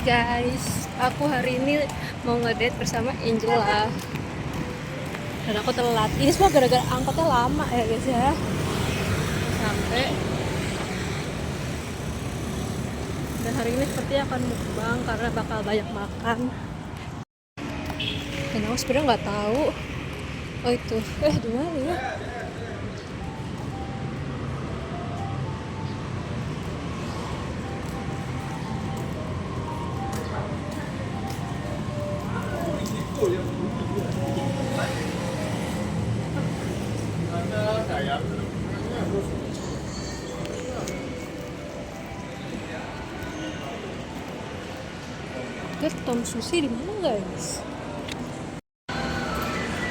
Guys, aku hari ini mau ngedate bersama Angela dan aku telat. Ini semua gara-gara angkotnya lama ya guys ya. Sampai. Dan hari ini sepertinya akan mukbang karena bakal banyak makan. Dan aku sebenarnya nggak tahu. Oh itu, di mana ya? Guys, Tom Sushi di mana guys?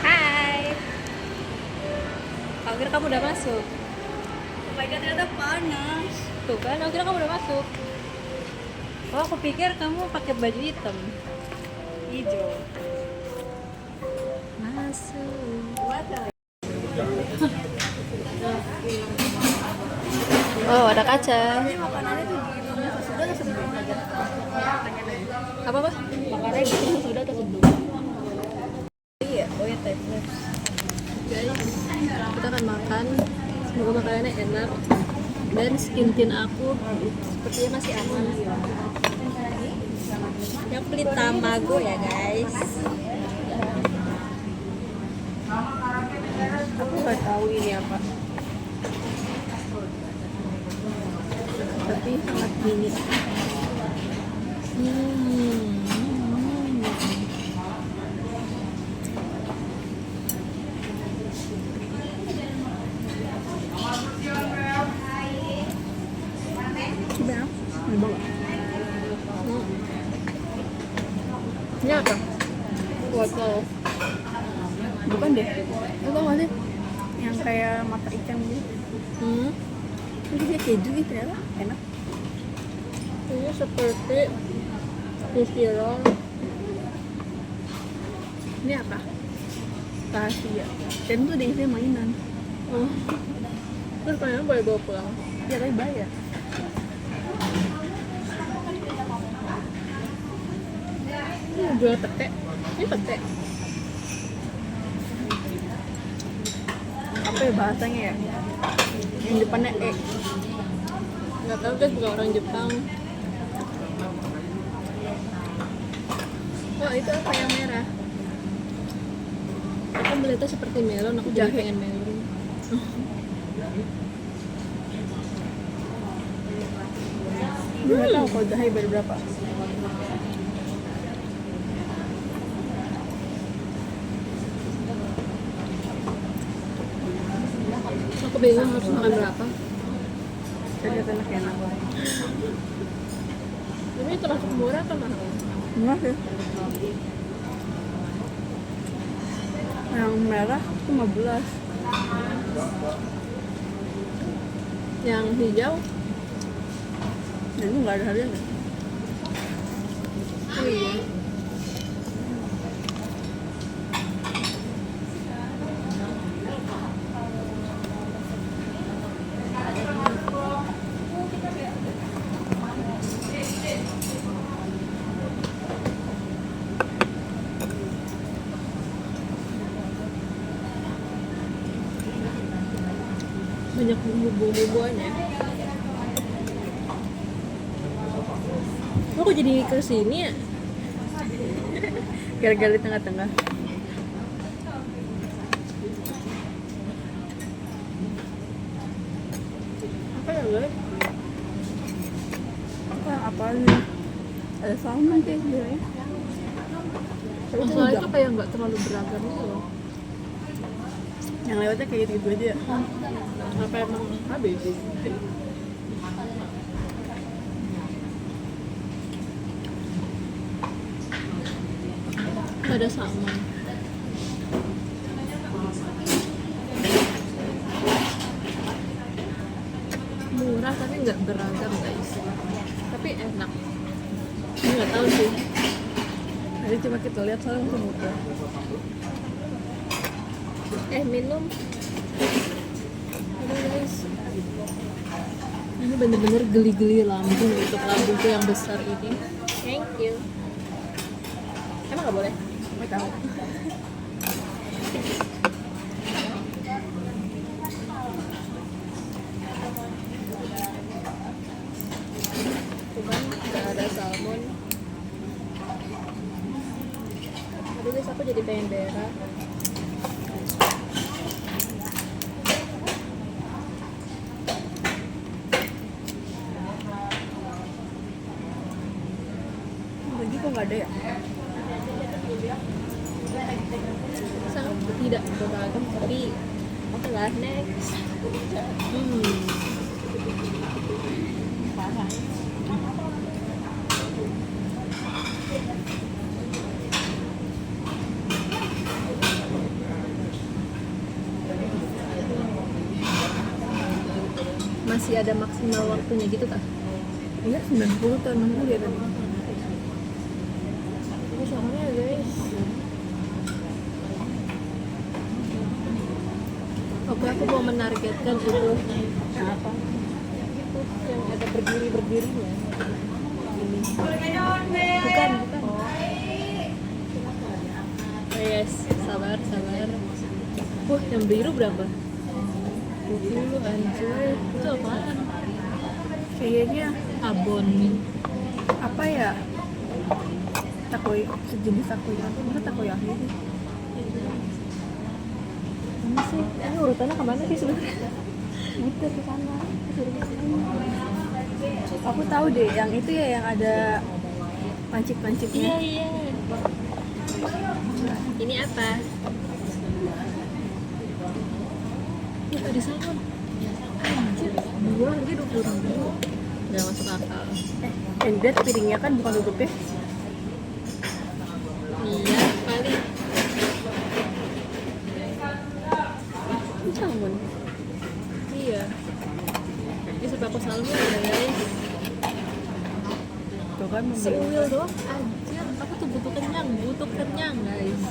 Hai. Aku kira kamu udah masuk. Oh my god, ternyata panas. Tuh kan, aku kira kamu udah masuk. Oh, aku pikir kamu pakai baju hitam. Hijau. Masuk. What? Oh, ada kaca. Ini makanannya tuh gimana? Sudah atau sebelum aja? Apa? Makanannya gitu sudah atau sebelum? Iya, oh ya timeless. Guys, kita akan makan. Semoga makanannya enak. Dan skin tint aku sepertinya masih aman. Yang beli tamago ya guys. Aku nggak tahu ini apa. Tapi sangat dingin. Gimana? Mau bawa? Ini apa? Wortel. Bukan deh. Lu tau gak sih? Yang kayak mata ikan gitu. Ini kayak keju gitu ya, enak. Ini seperti sushi roll. Ini apa? Rahasia. Dan tuh ada isinya mainan. Terus kalian boleh bawa pulang. Ya tapi bayar. Ini jual pete. Ini pete. Apa ya bahasanya ya? Yang depannya E. Nggak tahu guys, bukan orang Jepang. Oh itu apa yang merah? Aku melihatnya seperti melon, aku jadi Jahe. pengen melon. Gue nggak tahu kalau jahe berapa. Aku bingung harus makan berapa. Ternyata enak. Ini termasuk murah atau mahal? Murah sih. Yang merah 15. Yang hijau? Dan itu nggak ada harganya. Oh iya. Banyak bumbu-bumbuannya. Aku jadi kesini ya? Gara-gara di tengah-tengah. Apa ya guys? Apa nih? Ada salmon kayak sebenarnya. Tapi itu Masalah itu udang. kayak nggak terlalu beragam gitu loh. Yang lewatnya kayak gitu aja ya. Apa emang habis? Ada salmon. Murah tapi nggak beragam guys. Tapi enak. Ini nggak tahu sih. Jadi coba kita lihat soalnya itu mudah. Minum. Aduh guys, ini bener-bener geli-geli lambung untuk lambungku yang besar ini. Thank you. Emang nggak boleh? Nggak tahu. Tuh kan nggak ada salmon. Aduh guys, aku jadi pengen berak. Lagi kok nggak ada ya? Sangat tidak beragam, tapi oke lah, next. Masih ada maksimal waktunya gitu kah? Iya 90 atau 60 ya tadi. Ini salmonnya guys. Oke, aku mau menargetkan itu. Yang apa? Itu yang ada berdirinya. Ini. Bukan. Oh, yes, sabar. Wah, yang biru berapa? 20 anjir. Itu apaan? Kayaknya Abon. apa ya? Sejenis takoyaki. Masa takoyaki sih? Ini sih, ini urutannya kemana sih sebenarnya? Muter ke sana. Aku tahu deh, yang itu ya yang ada pancit-pancitnya. Iya. Ini apa? Ini ada salmon. Anjir, dua harga 20.000. Nggak masuk akal. And that piringnya kan bukan tutupnya. Iya, kali. Ini salmon. Iya. Ini sebab salmon ya guys. Tuh kan Seuil doang. Anjir, aku tuh butuh kenyang guys.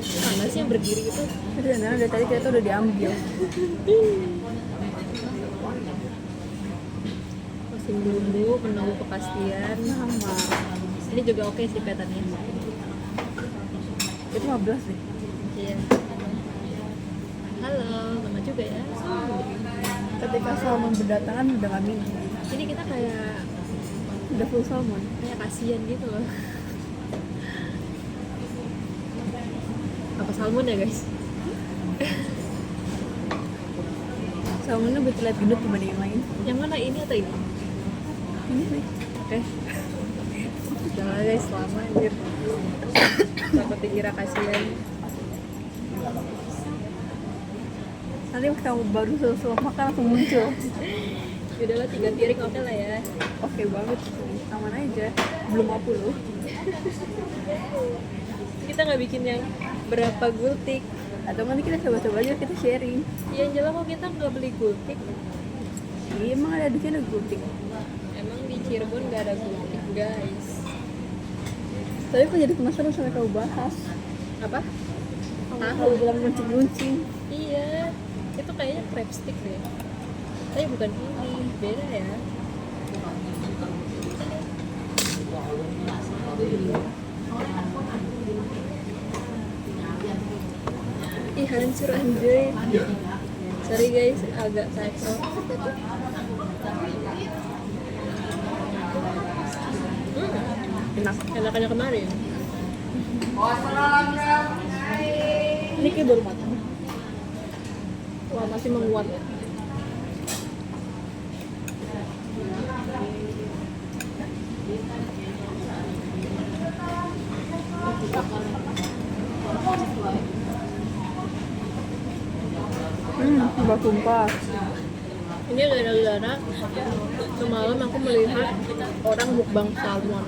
Mana sih yang berdiri itu? Sebenarnya dari tadi kita udah diambil. Musim dulu menunggu kepastian. Sama. Ini juga oke sih petannya. Itu 15 deh. Iya. Halo, lama juga ya. Ketika salmon berdatangan udah nggak minum. Ini kita kayak Udah full salmon. kasihan gitu loh. Apa salmon ya guys? Salmonnya lebih terlihat gendut dibanding yang lain. Yang mana, ini atau ini? Ini nih. Oke. Jangan guys, lama anjir. Takut dikira kasihan. Nanti pas kamu baru selesai makan langsung muncul. Yaudahlah, 3 piring oke lah ya. Oke banget. Aman aja. Belum aku loh. Kita nggak bikin yang berapa gultik. Atau nanti kita coba-coba aja, kita sharing. Ya yang jelas kok kita nggak beli gultik. Iya emang ada di sini gultik. Emang di Cirebon nggak ada gultik guys. Tapi kok jadi penasaran sampai kau bahas. Apa? Tahu bilang runcing-runcing. Iya, itu kayaknya crab stick deh. Tapi bukan ini, beda ya. Ih, hancur anjay. Sorry guys, agak typo. Enak. Enakannya kemarin. Ini kayak baru matang. Wah, masih menguat. Tumpah-tumpah. Ini gara-gara semalam aku melihat orang mukbang salmon.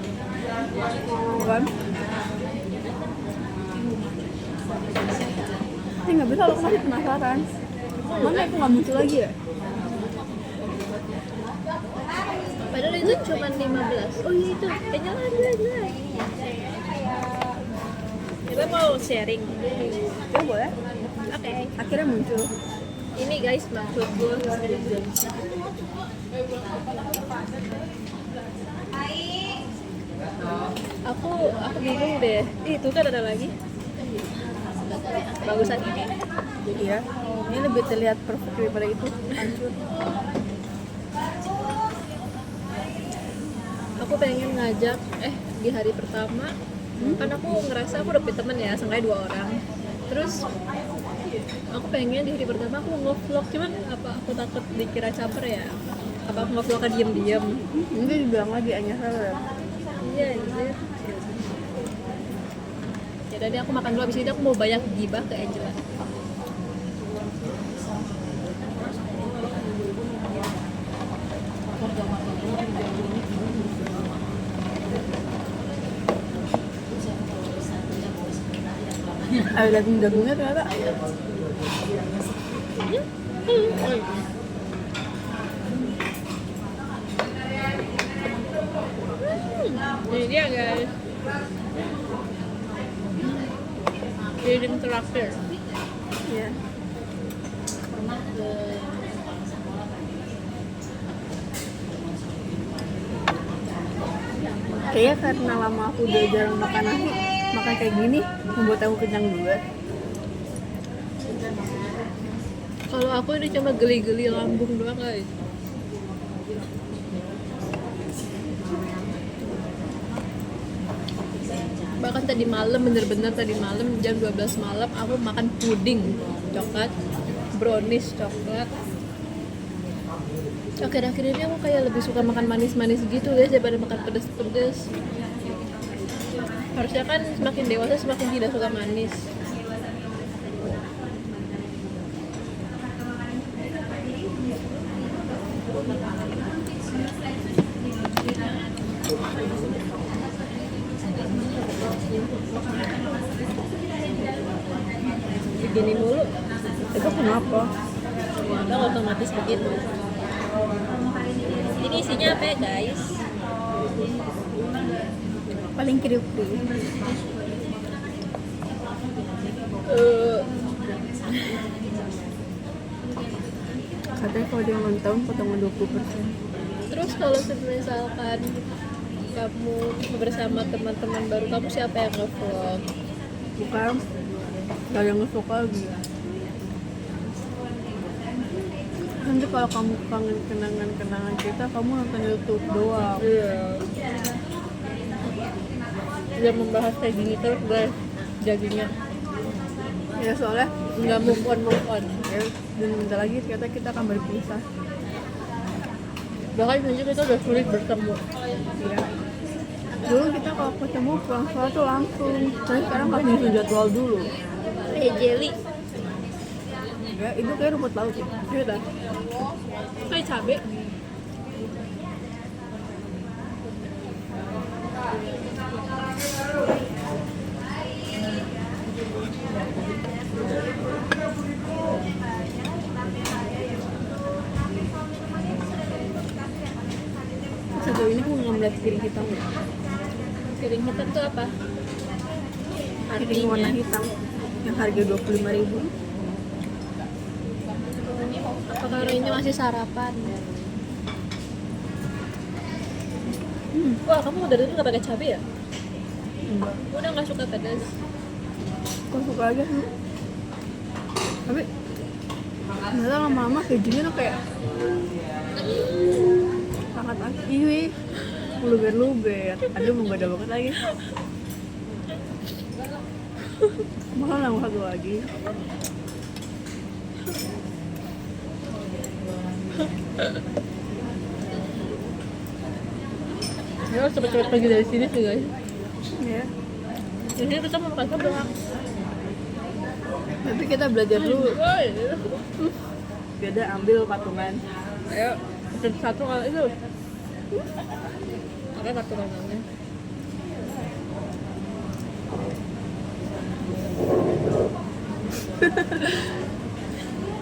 Bukan? Nggak bisa, aku masih penasaran. Mana aku nggak muncul lagi ya? Padahal itu cuma 15. Oh iya itu, jalan. Kita mau sharing. Ya boleh. Oke. Akhirnya muncul. Ini guys maksudku. aku bingung deh. Itu kan ada lagi. Bagusan ini. Iya. Ini lebih terlihat perfect daripada itu. Hancur. Aku pengen ngajak di hari pertama kan aku ngerasa aku dapet temen ya, seenggaknya 2 orang. Terus aku pengen di hari pertama aku nge-vlog, cuman apa aku takut dikira caper ya? Apa aku nge-vlog kan diem-diem? Ini dibilang lagi Anya salah. Iya, anjir. Ya tadi aku makan dulu, abis itu aku mau banyak gibah ke Angela. Ada daging-dagingnya ternyata. Ini dia guys. Piring terakhir. Iya. Kayaknya karena lama aku udah jarang makan nasi, makan kayak gini membuat aku kenyang juga. Kalau aku ini cuma geli-geli lambung doang guys. Bahkan tadi malam, bener-bener tadi malam jam 12 malam aku makan puding coklat, brownies coklat. Akhir-akhir ini aku kayak lebih suka makan manis-manis gitu guys daripada makan pedes-pedes. Harusnya kan semakin dewasa semakin tidak suka manis. Begini mulu, Itu kenapa? ternyata otomatis begitu. Ini isinya apa ya guys? Paling kriuk-kriuk. Katanya kalau dia ulang tahun potongan 20%. Terus kalau misalkan kamu bersama teman-teman baru kamu, siapa yang nge-vlog? Bukan, gak ada yang nge-vlog lagi. Nanti kalau kamu kangen kenangan-kenangan kita, kamu nonton YouTube doang. Iya. Dia membahas kayak gini terus guys, jadinya Ya soalnya, nggak move on. ya, dan bentar lagi ternyata kita akan berpisah. Bahkan nanti kita udah sulit bertemu. Iya. Dulu kita kalau ketemu pulang sekolah tuh langsung. Tapi sekarang harus nyusun jadwal dulu. Jelly, Ya, itu kayak rumput laut ya. gitu dah. Kayak cabe. Sejauh ini aku nggak melihat piring hitam ya. Piring hitam tuh apa? Piring warna hitam yang harga 25.000. Apa karena ini masih sarapan? Wah, kamu dari dulu nggak pakai cabai ya? Enggak. Udah nggak suka pedas. Kok suka aja sih. Tapi ternyata lama-lama kejunya tuh kayak sangat asli. Luber-luber. Aduh, menggoda banget lagi. Mahal nambah satu lagi. Ya cepet-cepet pergi dari sini sih guys. Ya. Jadi kita mau makan sebelah. Tapi kita belajar dulu. Beda ambil patungan. Ayo, pesen satu kalau itu. Oke, satu namanya.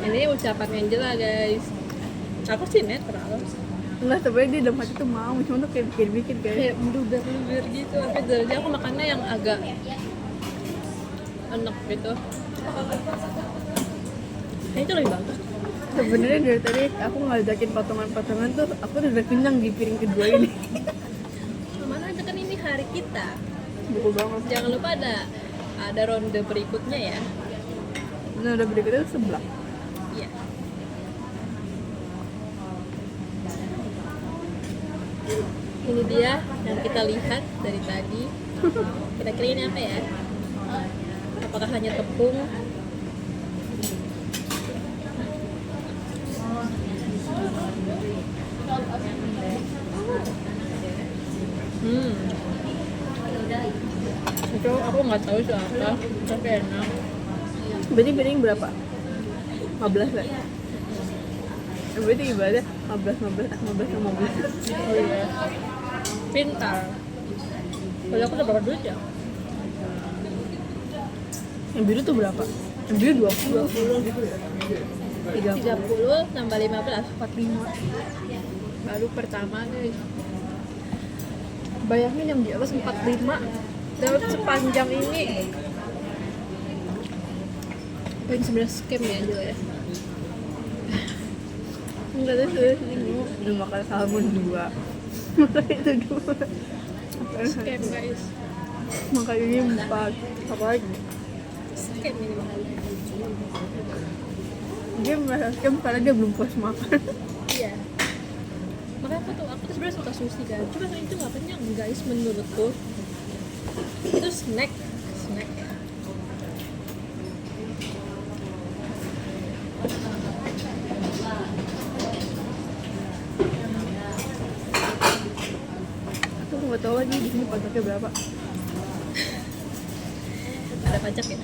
Ini ucapan Angela guys. Aku sih netral. Enggak, sebenarnya dia dalam hati tuh mau, cuma tuh kayak bikin-bikin guys. Kayak meluber-luber gitu. Tapi dari aku makannya yang agak enak gitu. Ini itu lebih bagus. Sebenarnya dari tadi aku ngajakin patungan-patungan tuh, aku tuh udah kenyang di piring kedua ini. Mana aja kan ini hari kita. buku banget. Jangan lupa ada ronde berikutnya ya. Nah udah berikutnya sebelah. Iya. Ini dia yang kita lihat dari tadi. Kira-kira ini apa ya? Apakah hanya tepung? Itu aku nggak tahu itu apa, tapi enak. Berarti piring berapa? 15 lah. Berarti ibadah 15. Oh iya. Pintar. Kalau aku udah berapa duit ya? Yang biru tuh berapa? Yang biru 20. 30 tambah 15. 45. Baru pertama guys. Bayangin yang di atas 45 dapat sepanjang ini. Poin 11 scam ya juga ya. Enggak ada ini udah makan salmon 2. Makan itu 2. Scam guys. Makan ini 4. Apa lagi? Scam ini mahal. Dia merasa scam karena dia belum puas makan. Iya. Makanya aku tuh sebenarnya suka sushi kan. Cuma itu nggak kenyang guys menurutku. Itu snack ya. Aku nggak tahu lagi di sini pajaknya berapa. Ada pajak ya.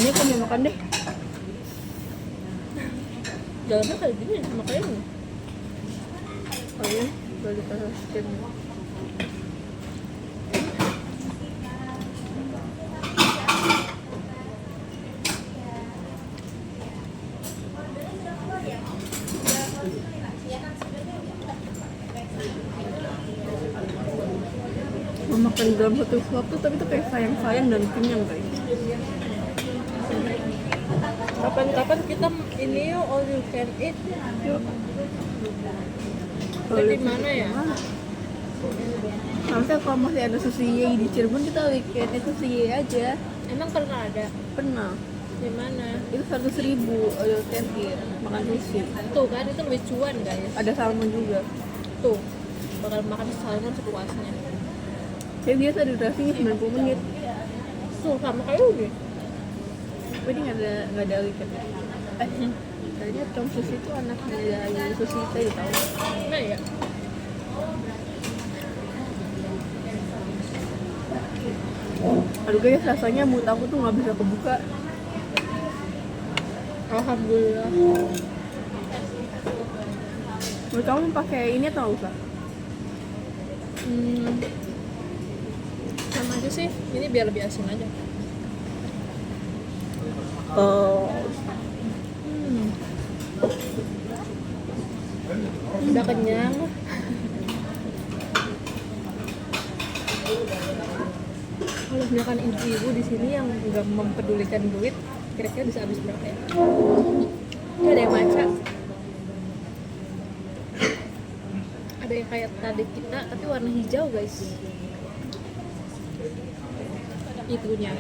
Ini aku mau makan deh. Dalamnya kayak gini sama kayak ini. Oh iya, balik ke scam. Makan dalam satu waktu tapi itu kayak sayang-sayang dan kenyang guys. Kapan-kapan kita ini yuk all you can eat. Yuk. Di mana ya? Harusnya kalau masih ada sushi di Cirebon kita weekend itu sushi aja. Emang pernah ada? Pernah. Di mana? Itu 100.000 all you can eat makan sushi. Tuh kan itu lebih cuan guys. Ada salmon juga. Tuh bakal makan salmon sepuasnya. Saya biasa durasinya 90 menit. Tuh sama kayak ini. Tapi ini nggak ada weekend. Kayaknya Tom Sushi itu anaknya dari Sushi Tei tahu. Nah ya. Aduh guys, rasanya mulut aku tuh nggak bisa kebuka. Alhamdulillah. Menurut kamu pakai ini atau nggak usah? Sama aja sih. Ini biar lebih asin aja. Udah kenyang. Kalau misalkan ibu-ibu di sini yang nggak mempedulikan duit, kira-kira bisa habis berapa ya? Ini ada yang maca. Ada yang kayak tadi kita, tapi warna hijau guys. Itunya,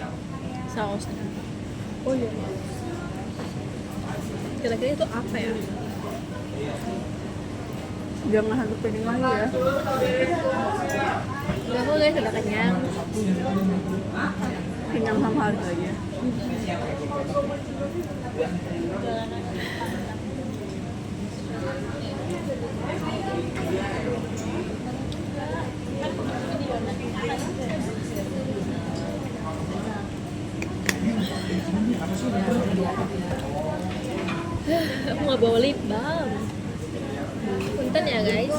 sausnya. Oh iya. Kira-kira itu apa ya? Jangan satu piring lagi ya. Udah kok guys, udah kenyang. Kenyang sama harganya. Aku nggak bawa lip balm. Punten ya guys.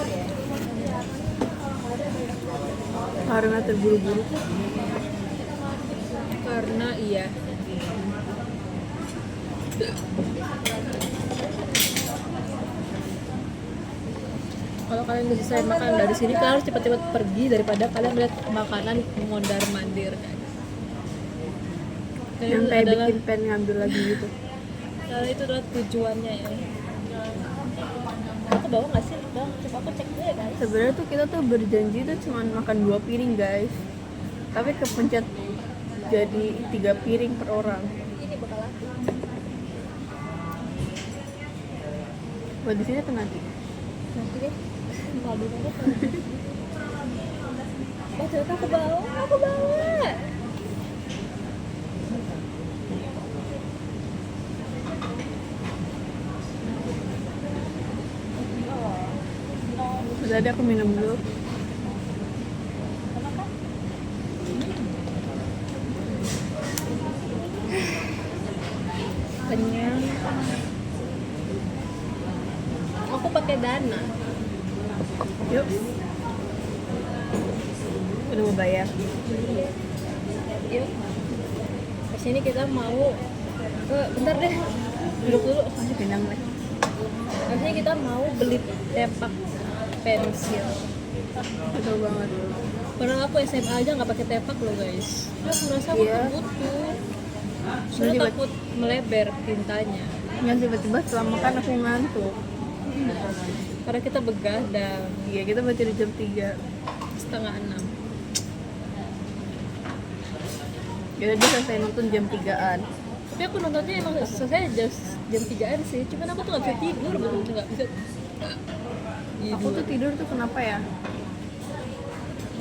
Karena terburu-buru. Karena iya. Kalau kalian udah selesai makan dari sini, kalian harus cepat-cepat pergi daripada kalian melihat makanan mondar-mandir guys. Yang kayak bikin pengen ngambil lagi gitu. Karena itu adalah tujuannya ya. Aku bawa nggak sih? Bang, coba aku cek dulu ya guys. Sebenarnya tuh kita tuh berjanji tuh cuma makan 2 piring guys, tapi kepencet jadi 3 piring per orang. Ini bakal aku. Buat di sini tuh nanti. Nanti deh. Kalau dulu aja. Oh ternyata aku bawa. Udah ada, aku minum dulu. Kenyang. Aku pakai Dana. Yuk. Udah mau bayar. Yuk. Kesini kita mau bentar deh. Duduk dulu. Masih pinang lagi. Maksudnya kita mau beli tepak pensil. Betul banget. Padahal aku SMA aja nggak pakai tepak loh guys. Aku merasa aku Iya. butuh. Soalnya Tiba- takut melebar tintanya. Yang tiba-tiba setelah makan aku ngantuk. Karena kita begadang Iya, kita baca di jam 3. 5:30. Ya dia selesai nonton jam 3-an. Tapi aku nontonnya emang selesai jam 3-an sih. Cuman aku tuh nggak bisa tidur, bener-bener nggak bisa. Aku tuh tidur tuh kenapa ya?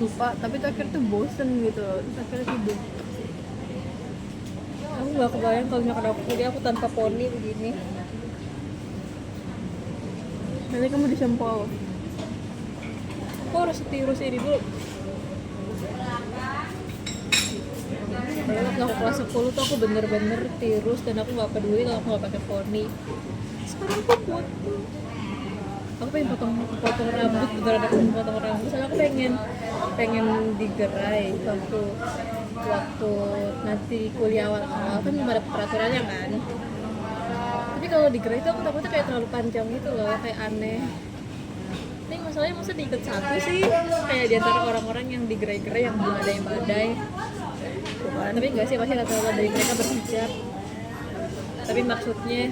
Lupa, tapi tuh akhirnya tuh bosen gitu. Terus akhirnya tidur. Aku nggak kebayang kalau misalkan aku kuliah aku tanpa poni begini. Nanti kamu disempol. Aku harus tirus ini dulu. Padahal waktu aku kelas 10 tuh aku bener-bener tirus dan aku nggak peduli kalau aku nggak pakai poni. Sekarang aku butuh. Aku pengen potong rambut, beneran aku pengen potong rambut. Soalnya aku pengen digerai waktu nanti kuliah awal-awal kan belum ada peraturannya kan. Tapi kalau digerai itu aku takutnya kayak terlalu panjang gitu loh, kayak aneh. Ini masalahnya masa diikat satu sih, kayak diantara orang-orang yang digerai-gerai yang belum ada yang badai. Tapi enggak sih, pasti rata-rata dari mereka berhijab. Tapi maksudnya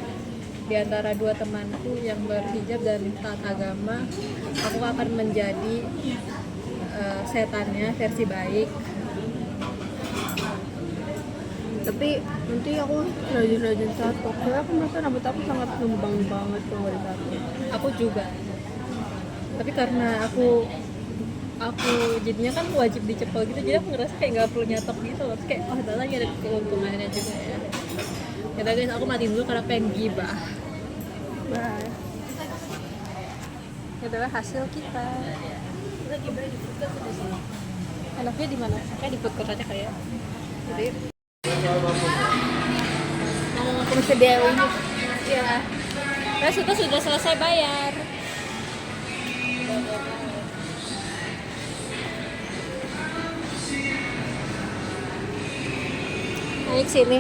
di antara dua temanku yang berhijab dan taat agama, aku akan menjadi setannya versi baik. Tapi nanti aku rajin-rajin tato. Karena aku merasa rambut aku sangat gembang banget kalau nggak ditato. Aku juga. Tapi karena aku jadinya kan wajib dicepel gitu, jadi aku ngerasa kayak nggak perlu nyatok gitu loh. Terus kayak lagi ada keuntungannya juga ya. Yaudah guys, aku mati dulu karena pengen gibah. Bye. Itu adalah hasil kita. Kita gibah di food court di sini. Enaknya di mana? Kayak di food court aja kayak. Jadi Masih DIY ini. iya. Terus kita sudah selesai bayar. Naik sini.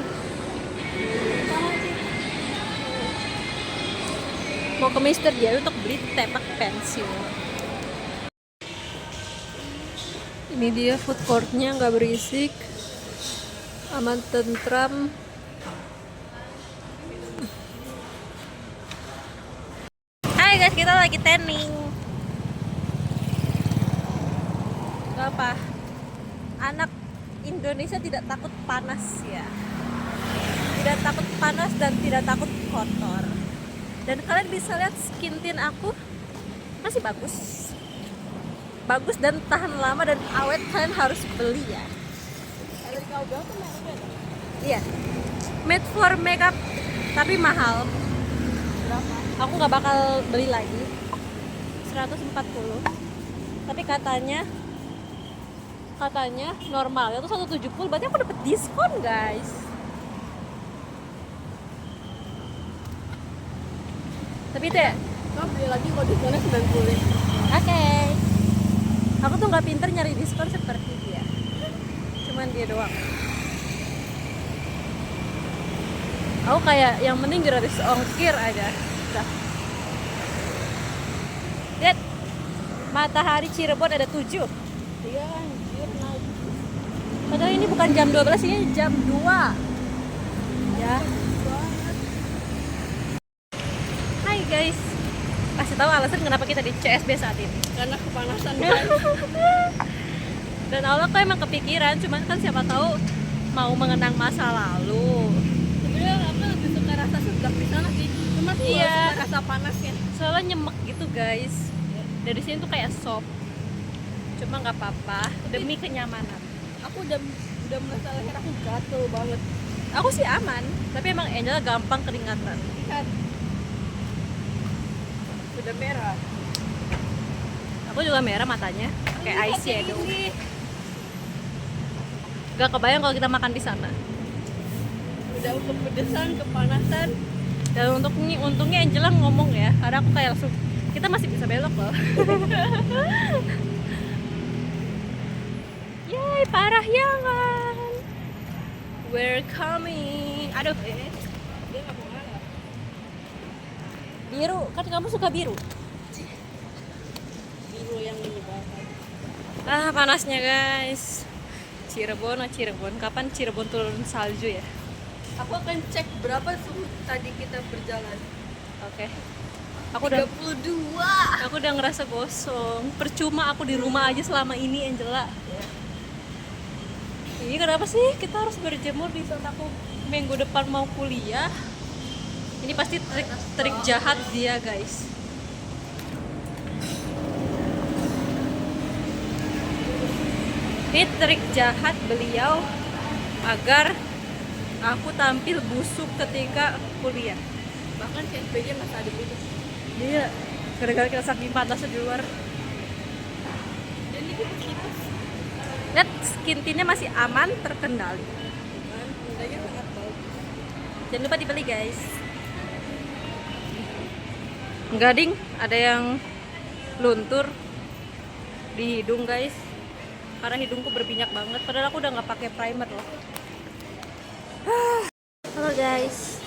Mau ke Mister Dia untuk beli tepak pensil. Ini dia food courtnya, nggak berisik, aman tentram. Hai guys, kita lagi tanning. Gak apa, anak Indonesia tidak takut panas ya. Tidak takut panas dan tidak takut kotor. Dan kalian bisa lihat skin tint aku masih bagus. Bagus dan tahan lama dan awet, kalian harus beli ya. Iya. Made for makeup tapi mahal. Aku nggak bakal beli lagi. 140. Tapi katanya normal itu 170, berarti aku dapat diskon guys. Tapi itu ya, Kau beli lagi kalau diskonnya 90. oke. Aku tuh nggak pinter nyari diskon seperti dia. Cuman dia doang. Aku kayak yang penting gratis ongkir aja. Udah. Lihat, matahari Cirebon ada 7. Iya anjir naik. Padahal ini bukan jam 12, ini jam 2. Ya. guys. Kasih tahu alasan kenapa kita di CSB saat ini. Karena kepanasan guys. Dan Allah kok emang kepikiran, cuman kan siapa tahu mau mengenang masa lalu. Sebenarnya aku lebih suka rasa seblak di sana sih. Cuma tuh Iya. suka rasa panasnya. Soalnya nyemek gitu guys. Dari sini tuh kayak sop. Cuma nggak apa-apa demi kenyamanan. Aku udah merasa leher aku gatel banget. Aku sih aman, tapi emang Angela gampang keringatan. Lihat. Sudah merah. Aku juga merah matanya, pakai Ini eyeshadow. ini. Gak kebayang kalau kita makan di sana. Udah kepedesan, kepanasan. Dan untungnya Angela ngomong ya, karena aku kayak langsung kita masih bisa belok loh. Yay, parah ya kan? We're coming. Aduh, Dia nggak mau ngalah. biru kan kamu suka biru? Biru yang menyebalkan. Ah, panasnya guys. Cirebon, kapan Cirebon turun salju ya? Aku akan cek berapa suhu tadi kita berjalan. Oke. Aku udah ngerasa gosong. Percuma aku di rumah aja selama ini, Angela. Ini kenapa sih kita harus berjemur di saat aku minggu depan mau kuliah? Ini pasti trik jahat dia, guys. Ini trik jahat beliau agar aku tampil busuk ketika kuliah. Bahkan CSBJ masih ada itu. Iya, gara-gara kita saking panasnya di luar. Dan ini kita Lihat, skin tint-nya masih aman, terkendali. kan mudanya sangat bagus. Jangan lupa dibeli, guys. Enggak, ding, ada yang luntur di hidung, guys. Karena hidungku berminyak banget, padahal aku udah nggak pakai primer loh. Halo guys.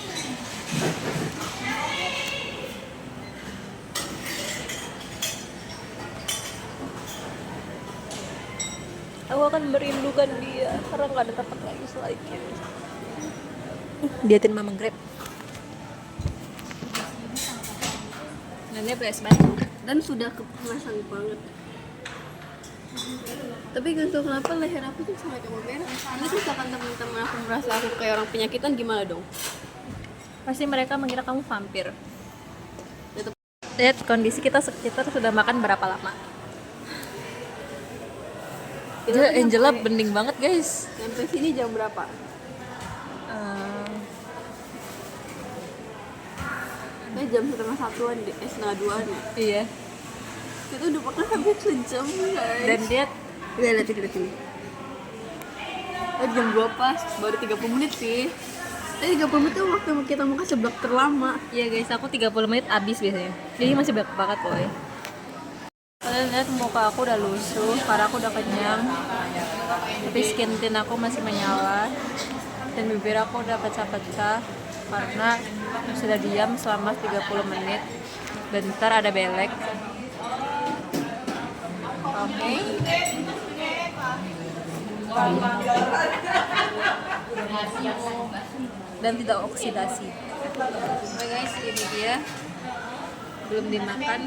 Aku akan merindukan dia karena nggak ada tempat lagi selain ini. Diatin mama Grab. Dan dia beres banget. Dan sudah kepanasan banget. Tapi gak tahu kenapa leher aku tuh sangat merah. Ini tuh misalkan teman-teman aku merasa aku kayak orang penyakitan gimana dong? Pasti mereka mengira kamu vampir. Lihat kondisi kita sekitar sudah makan berapa lama. Angela bening banget guys. Sampai sini jam berapa? Kayak jam 1:30-an deh, 1:30-an ya. Iya. Itu udah makan hampir sejam guys. Dan dia lihat ini. Jam 2 pas, baru 30 menit sih. Tapi 30 menit itu waktu kita makan seblak terlama. iya guys, aku 30 menit habis biasanya. Jadi masih banyak banget boy. Kalian lihat muka aku udah lusuh karena aku udah kenyang. Tapi skin tint aku masih menyala. Dan bibir aku udah pecah-pecah karena sudah diam selama 30 menit. Bentar ada belek. Oke. Dan tidak oksidasi. Oke guys, ini dia belum dimakan.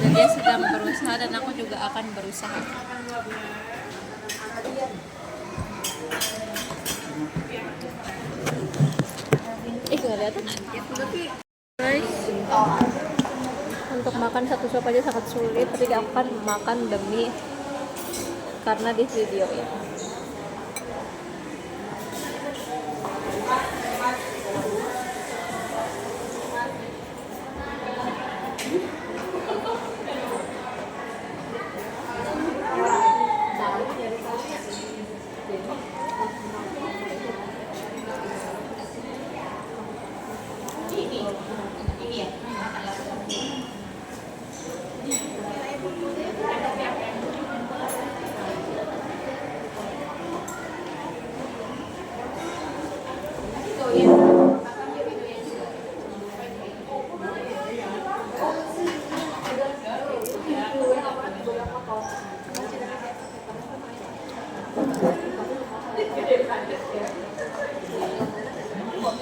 Dan dia sedang berusaha dan aku juga akan berusaha. Kelihatan anjir. Tapi guys, untuk makan satu suap aja sangat sulit, tapi aku akan makan demi karena di video ini.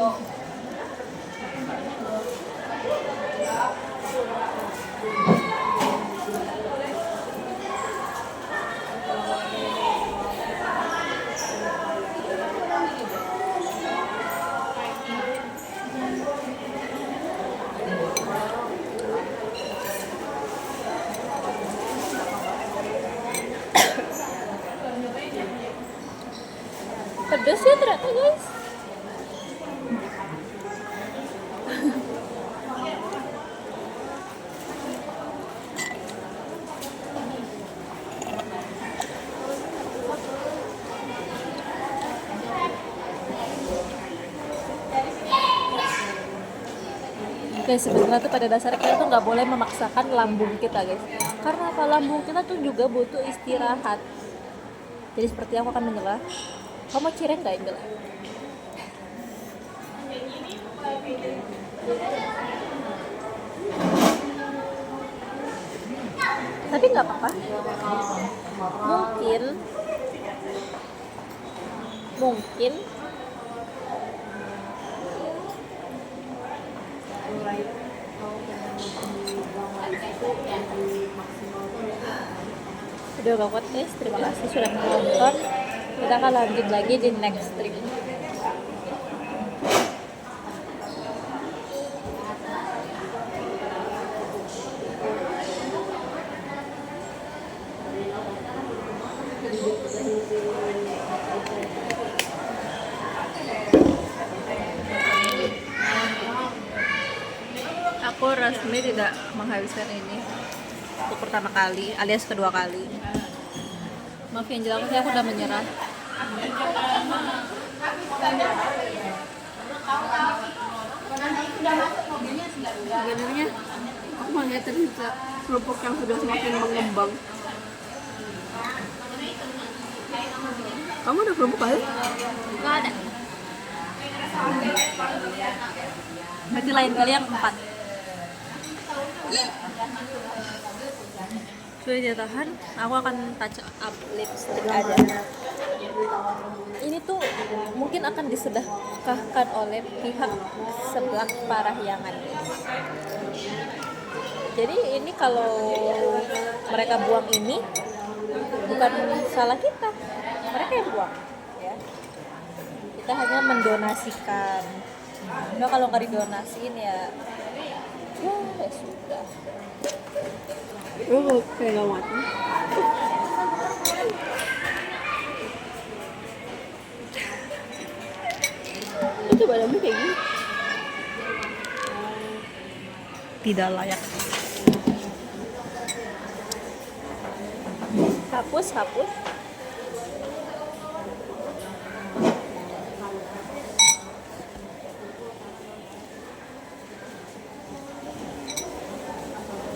Pedes ya ternyata guys. Guys, sebenarnya tuh pada dasarnya kita tuh nggak boleh memaksakan lambung kita guys, karena apa, lambung kita tuh juga butuh istirahat. Jadi seperti aku akan menyelah. Kamu mau cireng nggak Angela? Tapi nggak apa-apa. Mungkin udah gak kuat guys, terima kasih sudah menonton. Kita akan lanjut lagi di next stream. Aku resmi tidak menghabiskan ini untuk pertama kali alias kedua kali. Maaf yang jelas aku udah menyerah. Sebenarnya aku melihat ternyata kerupuk yang sudah semakin mengembang. Kamu ada kerupuk kali? Nggak ada. Berarti lain kali yang 4. Sudah tidak tahan, aku akan touch up lipstick aja. Ini tuh mungkin akan disedekahkan oleh pihak sebelah Parahyangan. Jadi ini kalau mereka buang ini bukan salah kita, mereka yang buang ya. Kita hanya mendonasikan. Nah, kalau nggak didonasiin ya sudah. Oh, kayak gak mati. Itu badanmu kayak gini. Tidak layak. Hapus.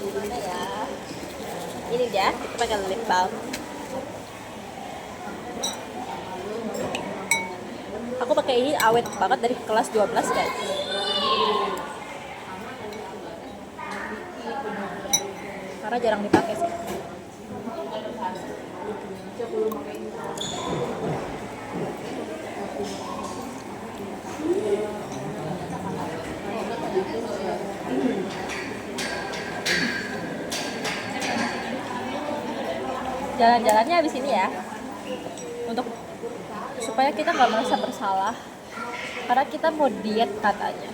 Gimana ya? Ini dia, kita pakai lip balm. Aku pakai ini awet banget dari kelas 12 guys. Karena jarang dipakai sih. Jalan-jalannya habis ini ya, untuk supaya kita nggak merasa bersalah karena kita mau diet katanya.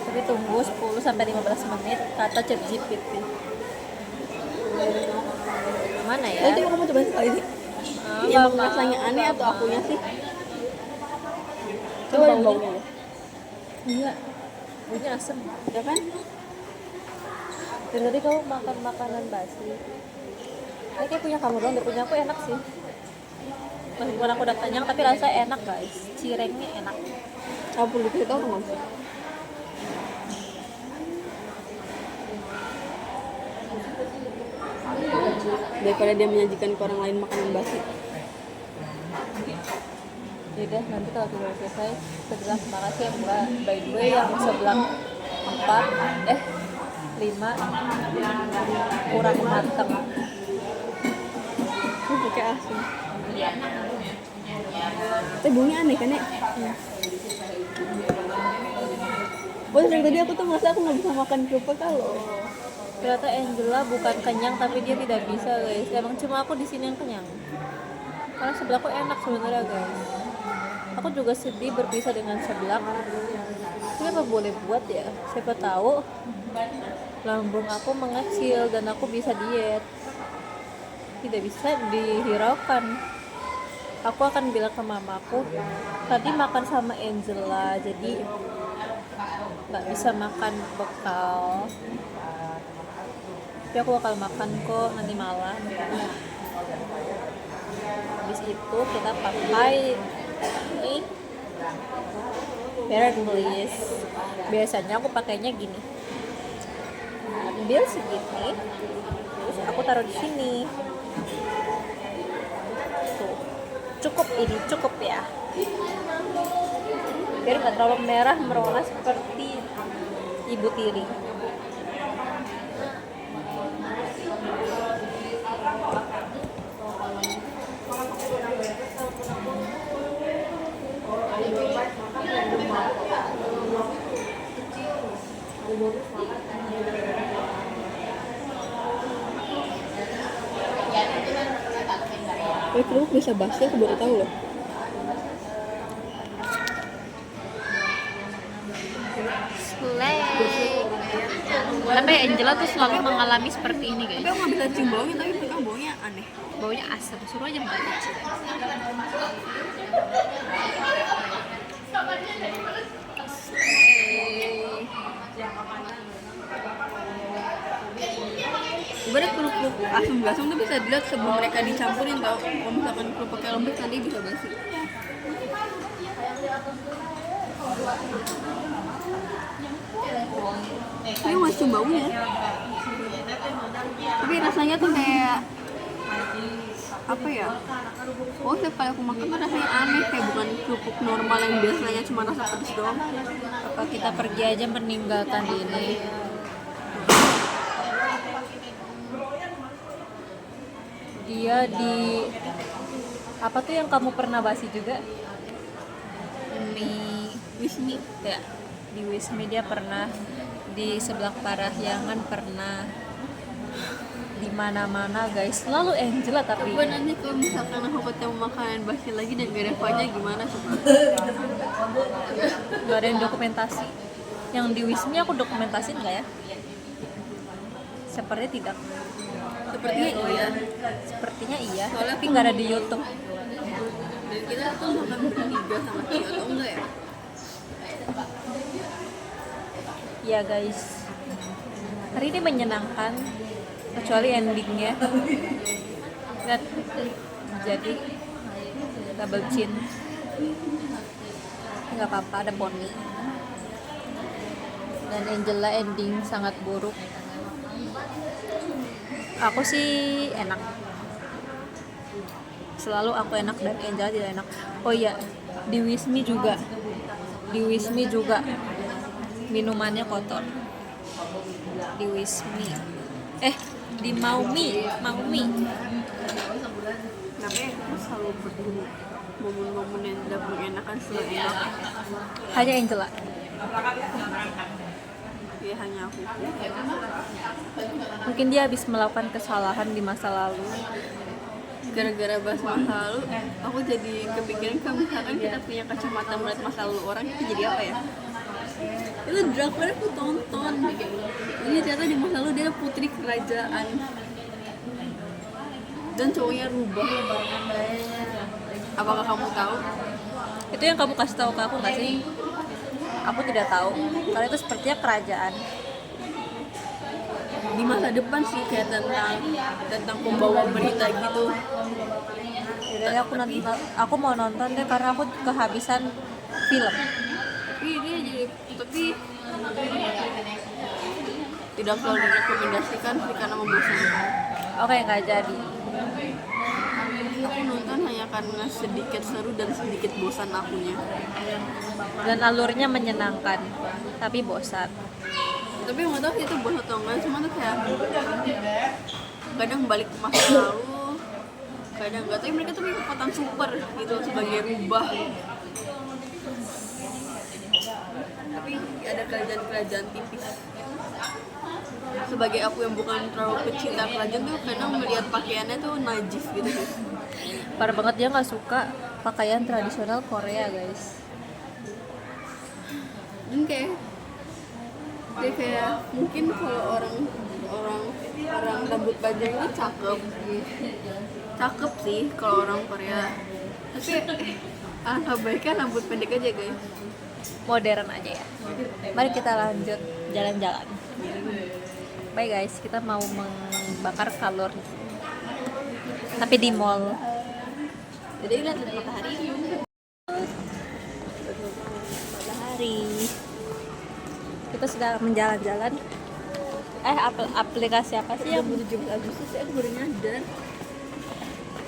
Tapi tunggu 10-15 menit kata ChatGPT. Mana ya? Itu kamu coba sekali sih. Yang rasanya aneh atau akunya sih? Coba baunya. Iya, baunya asem. Ya kan? Dan tadi kamu makan makanan basi. Kayak punya kamu doang, dari punya aku enak sih. Meskipun aku udah kenyang, tapi rasanya enak guys. Cirengnya enak. Kamu perlu kita tahu nggak? Daripada dia menyajikan ke orang lain makanan basi. Yaudah, nanti kalau sudah selesai, sebelah makasih ya Mbak. By the way, yang sebelah 5 kurang mateng. Pakai asin. Tapi baunya aneh kan ya? Oh dari tadi aku tuh merasa aku nggak bisa makan kerupuk kalau. Ternyata Angela bukan kenyang tapi dia tidak bisa guys. Emang cuma aku di sini yang kenyang. Karena sebelahku enak sebenarnya guys. Aku juga sedih berpisah dengan sebelah. Tapi apa boleh buat ya? Siapa tahu lambung aku mengecil dan aku bisa diet. Tidak bisa dihiraukan. Aku akan bilang ke mamaku, tadi makan sama Angela, jadi nggak bisa makan bekal. Tapi aku bakal makan kok nanti malam. Habis itu kita pakai ini Bear English. Biasanya aku pakainya gini. Ambil segini, terus aku taruh di sini. Tuh, cukup ini, cukup ya. Biar nggak terlalu merah merona seperti ibu tiri. Kerupuk bisa basi, aku baru tahu loh. Tapi Angela tuh selalu mengalami seperti ini guys. Tapi aku nggak bisa cium baunya, tapi mereka baunya aneh. Baunya asam, suruh aja mbak kecil. Sebenarnya kerupuk asam gasam tuh bisa dilihat sebelum mereka dicampurin tau. Kalau misalkan kerupuknya lembek nanti bisa basi. Tapi masih cium baunya. Tapi rasanya tuh kayak apa ya? Oh, setiap kali aku makan tuh rasanya aneh, kayak bukan kerupuk normal yang biasanya cuma rasa pedas doang. Apa kita pergi aja meninggalkan ini? Dia di apa tuh yang kamu pernah basi juga? Wismi ya. Di Wismi dia pernah, di sebelah Parahyangan pernah, di mana-mana guys. Selalu Angela tapi. Coba nanti kalau misalkan aku ketemu makanan basi lagi dan gak ada Fanya gimana coba? Gak ada yang dokumentasi. Yang di Wismi aku dokumentasin nggak ya? Sepertinya tidak. Sepertinya iya. Sepertinya iya. Soalnya Tapi nggak ada di YouTube. Dan kita tuh makan bertiga sama Cio atau enggak ya? Ya guys, hari ini menyenangkan kecuali endingnya. Dan jadi double chin. Nggak apa-apa, ada poni. Dan Angela ending sangat buruk. Aku sih enak. Selalu aku enak dan Angela tidak enak. Oh iya, di Wismi juga. Di Wismi juga minumannya kotor. Di Wismi. Di Maumi. Kenapa ya aku selalu bertemu momen-momen yang tidak mengenakan selalu enak? Hanya Angela. Ya hanya aku. Mungkin dia habis melakukan kesalahan di masa lalu. Gara-gara bahas masa lalu, aku jadi kepikiran kalau misalkan kita punya kacamata melihat masa lalu orang itu jadi apa ya? Itu drakor aku tonton. Ini ternyata di masa lalu dia putri kerajaan dan cowoknya rubah. Apakah kamu tahu? Itu yang kamu kasih tahu ke aku nggak sih? Aku tidak tahu. Karena itu sepertinya kerajaan. Di masa depan sih kayak tentang pembawa berita gitu. Jadi aku mau nonton deh karena aku kehabisan film. Tapi tidak selalu direkomendasikan sih karena membosankan. Oke, nggak jadi. Aku nonton hanya karena sedikit seru dan sedikit bosan akunya. Dan alurnya menyenangkan, tapi bosan. Tapi nggak tahu sih itu bosan atau enggak, cuma tuh kayak kadang balik ke masa lalu kadang nggak, tapi mereka tuh punya kekuatan super gitu sebagai rubah. Tapi ada kerajaan-kerajaan tipis. Sebagai aku yang bukan terlalu pecinta kerajaan tuh kadang melihat pakaiannya tuh najis gitu. Parah banget, dia nggak suka pakaian tradisional Korea guys. Oke. Dia kayak mungkin kalau orang rambut panjang ini cakep sih kalau orang Korea, tapi alangkah baiknya rambut pendek aja guys. Modern aja ya. Mari kita lanjut jalan-jalan. Bye guys, kita mau membakar kalori tapi di mall. Jadi lihat matahari. Matahari. Kita sedang menjalan-jalan. Aplikasi apa sih yang 17 Agustus ya, aku baru nyadar.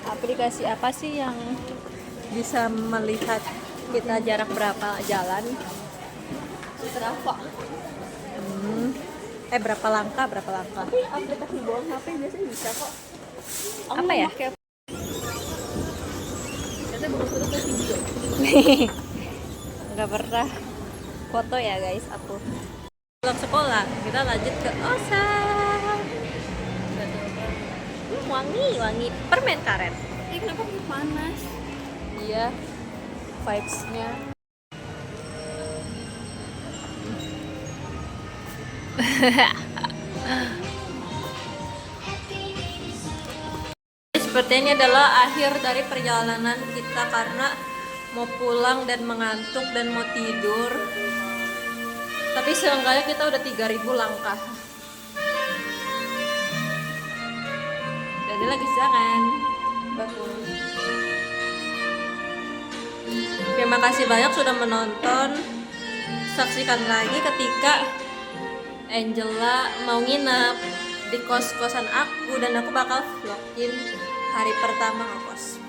aplikasi apa sih yang bisa melihat kita jarak berapa jalan? Strava. Berapa langkah? Tapi aplikasi bawah HP biasanya bisa kok. Aku Apa ya? pakai. Ternyata bagus foto ke video. Nggak pernah foto ya guys aku. Pulang sekolah, kita lanjut ke Osan. Wangi permen karet. Kenapa panas? Iya, vibes-nya. Seperti ini adalah akhir dari perjalanan kita karena mau pulang dan mengantuk dan mau tidur. Tapi seenggaknya kita udah 3000 langkah. Dan ini lagi siangan. Bagus. Terima kasih banyak sudah menonton. Saksikan lagi ketika Angela mau nginep di kos-kosan aku dan aku bakal vlogin hari pertama ngekos.